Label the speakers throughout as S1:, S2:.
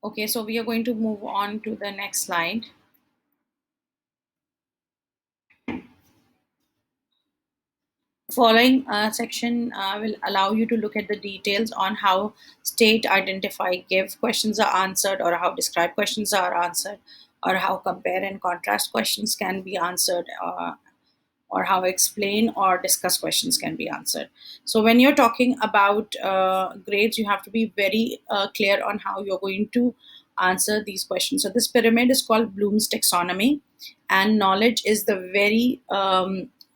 S1: Okay, so we are going to move on to the next slide. Following section will allow you to look at the details on how state identify give questions are answered, or how describe questions are answered, or how compare and contrast questions can be answered, or how explain or discuss questions can be answered. So when you're talking about grades, you have to be very clear on how you're going to answer these questions. So this pyramid is called Bloom's taxonomy, and knowledge is the very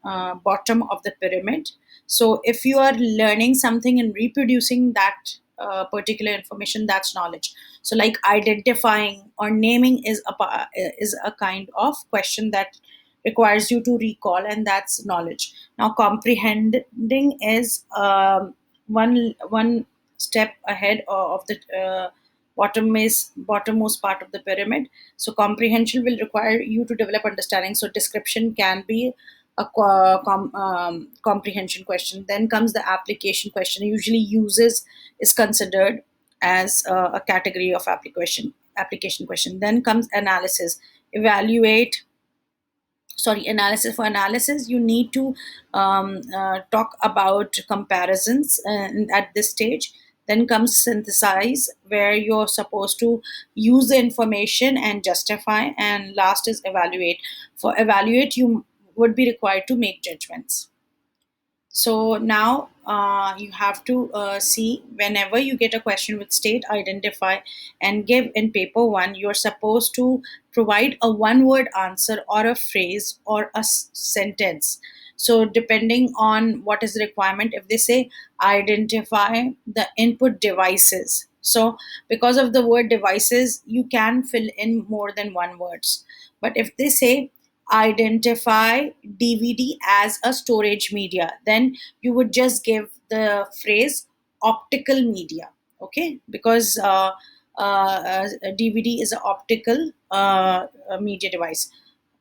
S1: bottom of the pyramid. So if you are learning something and reproducing that particular information, that's knowledge. So like identifying or naming is a kind of question that requires you to recall, and that's knowledge. Now comprehending is one step ahead of the bottommost part of the pyramid. So comprehension will require you to develop understanding. So description can be a comprehension question. Then comes the application question. Usually uses is considered as a category of application question. Then comes analysis. Evaluate sorry Analysis. For analysis, you need to talk about comparisons at this stage. Then comes synthesize, where you're supposed to use the information and justify. And last is evaluate. For evaluate, you would be required to make judgments. So now you have to see, whenever you get a question with state, identify, and give in paper one, you're supposed to provide a one word answer or a phrase or a sentence. So depending on what is the requirement, if they say identify the input devices, so because of the word devices, you can fill in more than one words. But if they say identify DVD as a storage media, then you would just give the phrase optical media. Okay, because DVD is an optical media device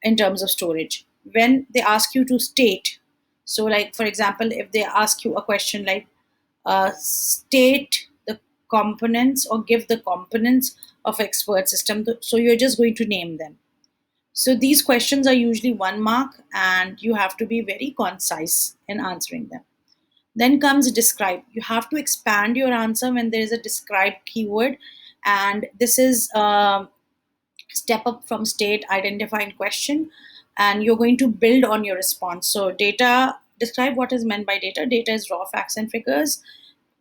S1: in terms of storage. When they ask you to state, so like for example, if they ask you a question like state the components or give the components of expert system, so you're just going to name them. So these questions are usually 1 mark, and you have to be very concise in answering them. Then comes describe. You have to expand your answer when there is a describe keyword, and this is step up from state, identify, and question, and you're going to build on your response. So data, describe what is meant by data. Data is raw facts and figures.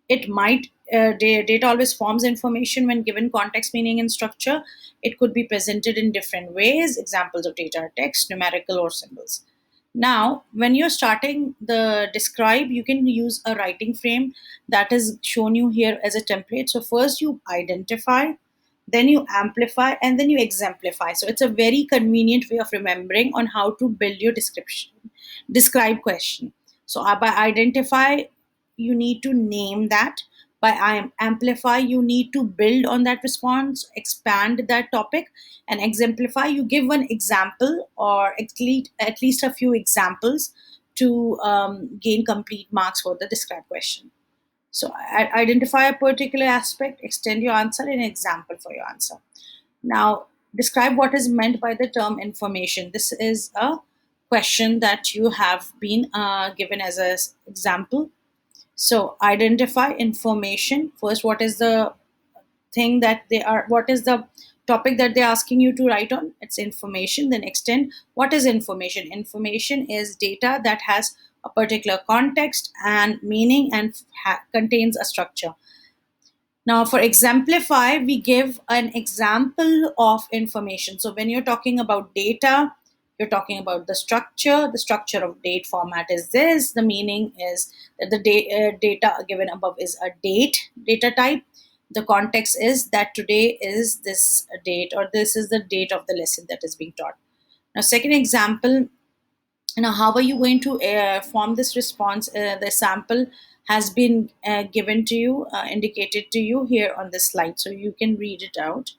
S1: It might Data always forms information when given context, meaning, and structure. It could be presented in different ways. Examples of data are text, numerical, or symbols. Now when you're starting the describe, you can use a writing frame that is shown you here as a template. So first you identify, then you amplify, and then you exemplify. So it's a very convenient way of remembering on how to build your describe question. So by identify, you need to name that. By amplify, you need to build on that response, expand that topic. And exemplify, you give one example, or at least a few examples to gain complete marks for the describe question. So identify a particular aspect, extend your answer, and example for your answer. Now, describe what is meant by the term information. This is a question that you have been given as an example. So identify information. First, what is the thing that what is the topic that they're asking you to write on? It's information. Then extend, what is information? Information is data that has a particular context and meaning, and contains a structure. Now, for exemplify, we give an example of information. So when you're talking about data, you're talking about the structure. The structure of date format is this. The meaning is that the data given above is a data type. The context is that today is this date, or this is the date of the lesson that is being taught. Now, second example. Now, how are you going to form this response? The sample has been given to you, indicated to you here on this slide, so you can read it out.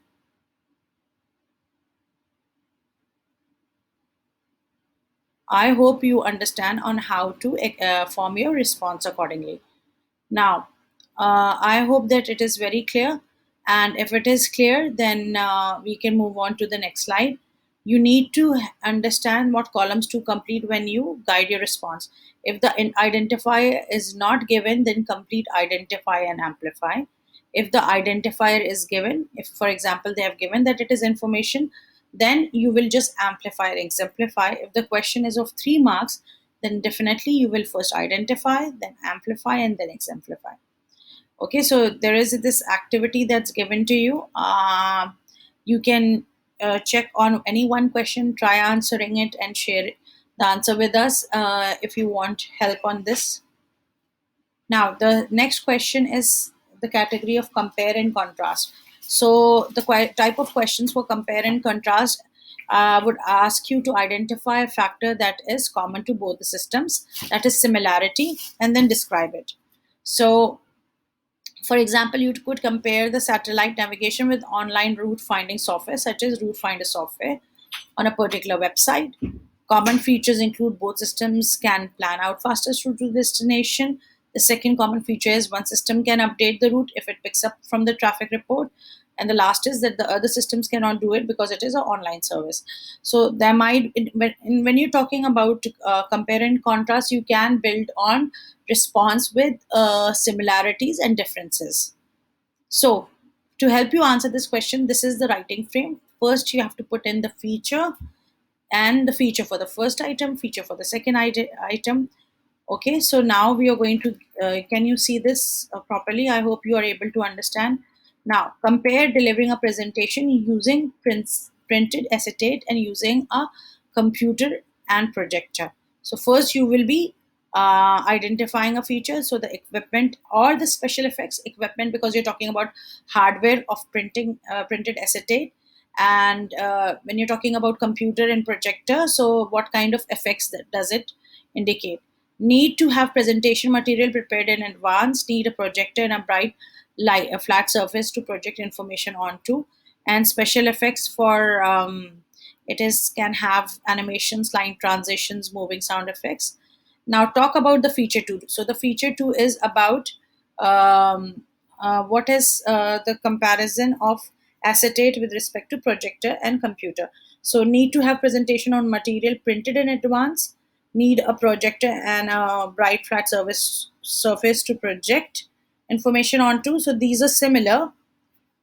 S1: I hope you understand on how to form your response accordingly. Now, I hope that it is very clear, And if it is clear, then we can move on to the next slide. You need to understand what columns to complete when you guide your response. If the identifier is not given, then complete identify and amplify. If the identifier is given, if for example they have given that it is information, then you will just amplify or exemplify. If the question is of 3 marks, then definitely you will first identify, then amplify, and then exemplify. Okay, so there is this activity that's given to you. You can check on any one question, try answering it, and share the answer with us if you want help on this. Now, the next question is the category of compare and contrast. So, the type of questions for compare and contrast would ask you to identify a factor that is common to both the systems, that is similarity, and then describe it. So, for example, you could compare the satellite navigation with online route finding software, such as Route Finder software on a particular website. Common features include both systems can plan out fastest route to destination. The second common feature is one system can update the route if it picks up from the traffic report. And the last is that the other systems cannot do it because it is an online service. So there might, when you're talking about compare and contrast, you can build on response with similarities and differences. So, to help you answer this question, this is the writing frame. First, you have to put in the feature and the feature for the first item, feature for the second item. Okay, so now we are going to, can you see this properly? I hope you are able to understand. Now, compare delivering a presentation using printed acetate and using a computer and projector. So, first you will be identifying a feature. So, the equipment or the special effects equipment, because you're talking about hardware of printing printed acetate. And when you're talking about computer and projector, so what kind of effects that does it indicate? Need to have presentation material prepared in advance, need a projector and a bright light, a flat surface to project information onto, and special effects for it is can have animations, line transitions, moving sound effects. Now talk about the feature 2. So the feature 2 is about what is the comparison of acetate with respect to projector and computer. So need to have presentation on material printed in advance, need a projector and a bright flat surface to project information onto. So these are similar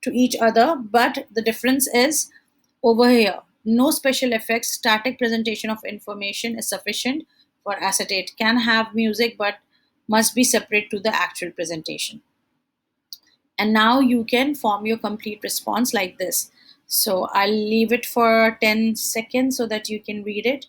S1: to each other, but the difference is over here. No special effects, static presentation of information is sufficient for acetate. Can have music, but must be separate to the actual presentation. And now you can form your complete response like this. So I'll leave it for 10 seconds so that you can read it.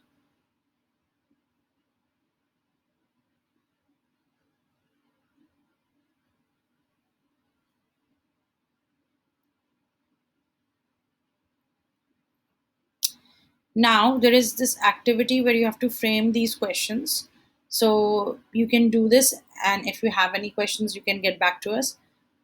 S1: Now there is this activity where you have to frame these questions. So you can do this, and if you have any questions you can get back to us.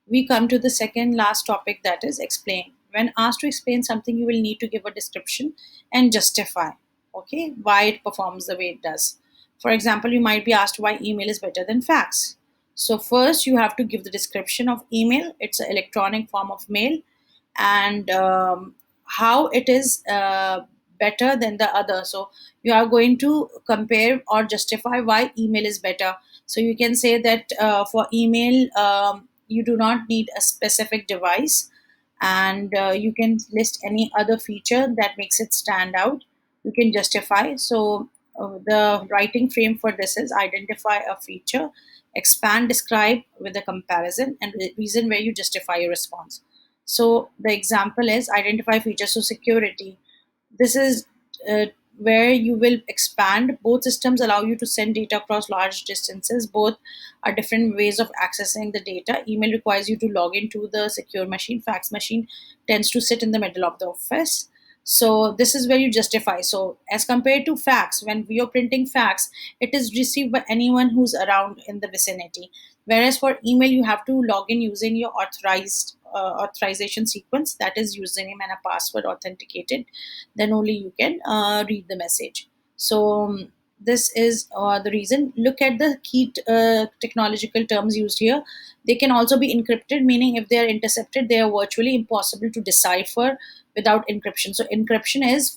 S1: We come to the second last topic, that is explain. When asked to explain something, you will need to give a description and justify, okay, why it performs the way it does. For example, you might be asked why email is better than fax. So first you have to give the description of email. It's an electronic form of mail, and how it is better than the other. So you are going to compare or justify why email is better. So you can say that for email, you do not need a specific device, and you can list any other feature that makes it stand out. You can justify. So the writing frame for this is identify a feature, expand, describe with a comparison, and reason where you justify your response. So the example is identify features. So security, this is uh, where you will expand. Both systems allow you to send data across large distances. Both are different ways of accessing the data. Email requires you to log into the secure machine. Fax machine tends to sit in the middle of the office. So this is where you justify. So as compared to fax, when we are printing fax, it is received by anyone who's around in the vicinity. Whereas for email, you have to log in using your authorization sequence, that is username and a password authenticated. Then only you can read the message. So this is the reason. Look at the key technological terms used here. They can also be encrypted, meaning if they are intercepted, they are virtually impossible to decipher without encryption. So encryption is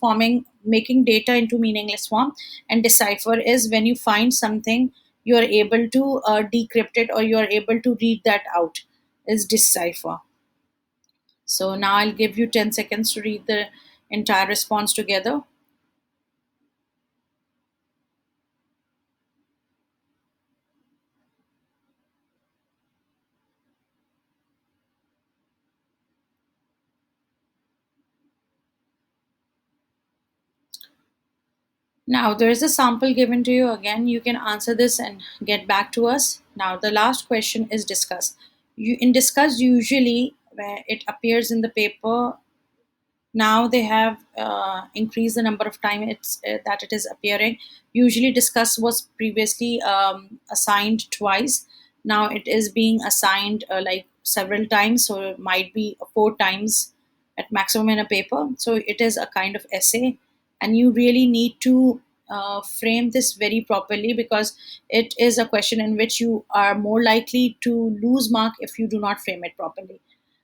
S1: making data into meaningless form, and decipher is when you find something, you are able to decrypt it, or you are able to read that out, is decipher. So now I'll give you 10 seconds to read the entire response together. Now, there is a sample given to you. Again, you can answer this and get back to us. Now, the last question is discuss. In discuss, usually where it appears in the paper, now they have increased the number of time that it is appearing. Usually discuss was previously assigned twice. Now it is being assigned like several times, so it might be four times at maximum in a paper. So it is a kind of essay, and you really need to frame this very properly, because it is a question in which you are more likely to lose mark if you do not frame it properly.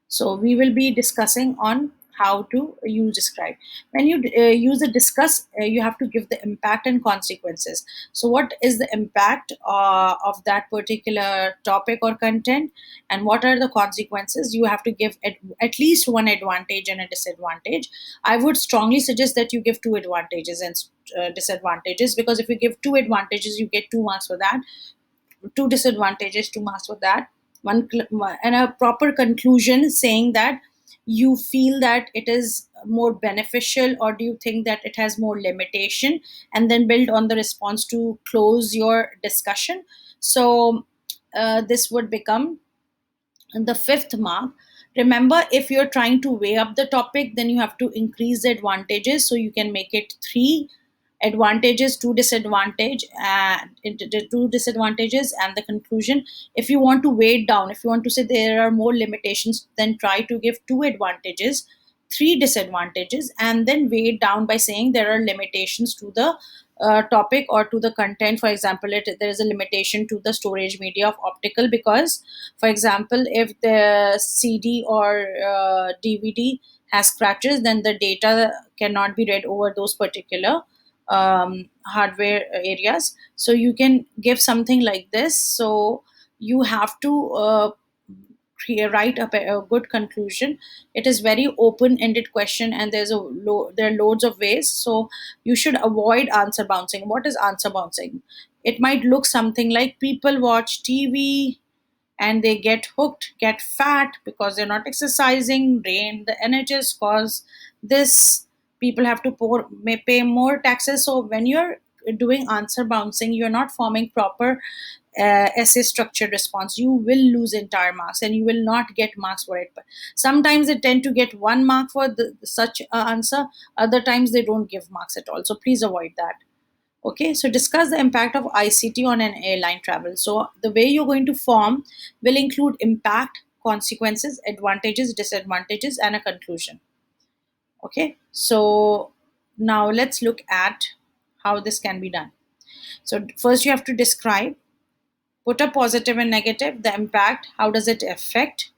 S1: So we will be discussing on how to use describe. When you use the discuss, you have to give the impact and consequences. So what is the impact of that particular topic or content, and what are the consequences? You have to give at least one advantage and a disadvantage. I would strongly suggest that you give two advantages and disadvantages, because if you give two advantages, you get 2 marks for that. Two disadvantages, 2 marks for that. And a proper conclusion saying that you feel that it is more beneficial, or do you think that it has more limitation, and then build on the response to close your discussion. So this would become the fifth mark. Remember, if you're trying to weigh up the topic, then you have to increase the advantages, so you can make it three advantages, two disadvantage, and the two disadvantages and the conclusion. If you want to weigh it down, if you want to say there are more limitations, then try to give two advantages, three disadvantages, and then weigh it down by saying there are limitations to the topic or to the content. For example, there is a limitation to the storage media of optical, because for example, if the CD or DVD has scratches, then the data cannot be read over those particular hardware areas. So you can give something like this. So you have to write a good conclusion. It is very open-ended question, and there are loads of ways. So you should avoid answer bouncing. What is answer bouncing? It might look something like people watch TV and they get hooked, get fat because they're not exercising, drain the NHS, cause this, people have to may pay more taxes. So when you're doing answer bouncing, you're not forming proper essay structured response. You will lose entire marks, and you will not get marks for it. But sometimes they tend to get 1 mark for such answer. Other times they don't give marks at all. So please avoid that. Okay, so discuss the impact of ICT on an airline travel. So the way you're going to form will include impact, consequences, advantages, disadvantages, and a conclusion. Okay, so now let's look at how this can be done. So first you have to describe, put a positive and negative, the impact, how does it affect,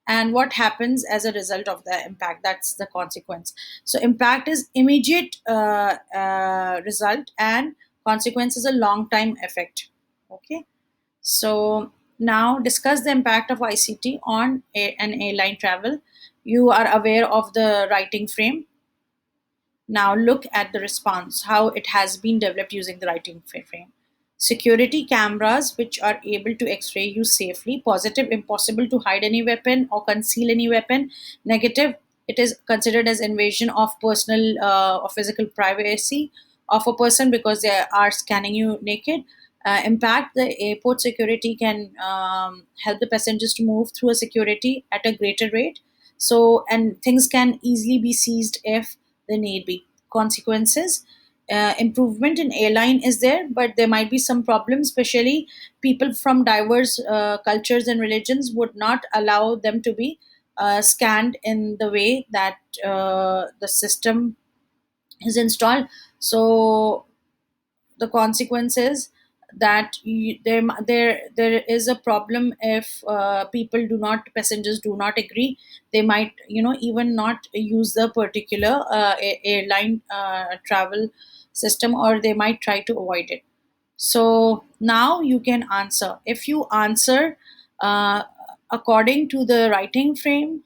S1: and what happens as a result of the impact. That's the consequence. So impact is immediate result, and consequence is a long time effect. Okay, so now discuss the impact of ICT on an airline travel. You are aware of the writing frame. Now look at the response, how it has been developed using the writing frame. Security cameras which are able to x-ray you safely. Positive, impossible to hide any weapon or conceal any weapon. Negative, it is considered as invasion of personal or physical privacy of a person because they are scanning you naked. Impact, the airport security can help the passengers to move through a security at a greater rate. So, and things can easily be seized if the need be. Consequences, improvement in airline is there, but there might be some problems, especially people from diverse cultures and religions would not allow them to be scanned in the way that the system is installed. So the consequence is that there is a problem if passengers do not agree. They might, even not use the particular airline travel system, or they might try to avoid it. So now you can answer. If you answer uh, according to the writing frame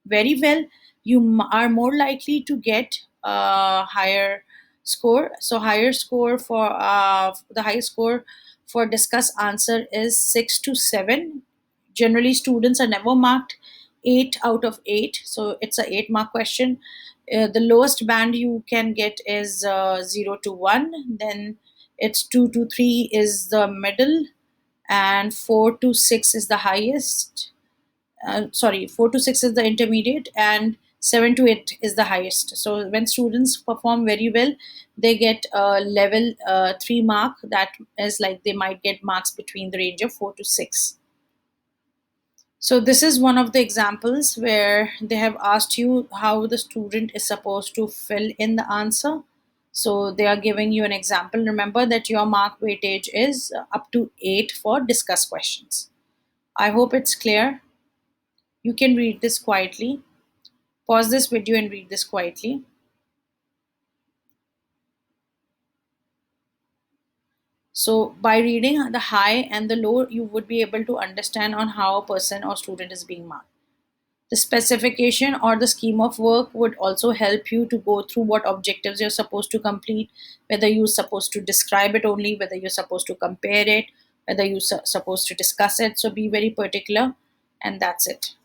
S1: very well, you are more likely to get a higher score. So higher score for the highest score for discuss answer is 6 to 7. Generally students are never marked 8 out of 8, so it's a 8 mark question. The lowest band you can get is 0 to 1, then it's 2 to 3 is the middle, and 4 to 6 is the highest. 4 to 6 is the intermediate, and 7 to 8 is the highest. So when students perform very well, they get a level 3 mark. That is like they might get marks between the range of 4 to 6. So this is one of the examples where they have asked you how the student is supposed to fill in the answer. So they are giving you an example. Remember that your mark weightage is up to 8 for discuss questions. I hope it's clear. You can read this quietly. Pause this video and read this quietly. So by reading the high and the low, you would be able to understand on how a person or student is being marked. The specification or the scheme of work would also help you to go through what objectives you're supposed to complete, whether you're supposed to describe it only, whether you're supposed to compare it, whether you're supposed to discuss it. So be very particular, and that's it.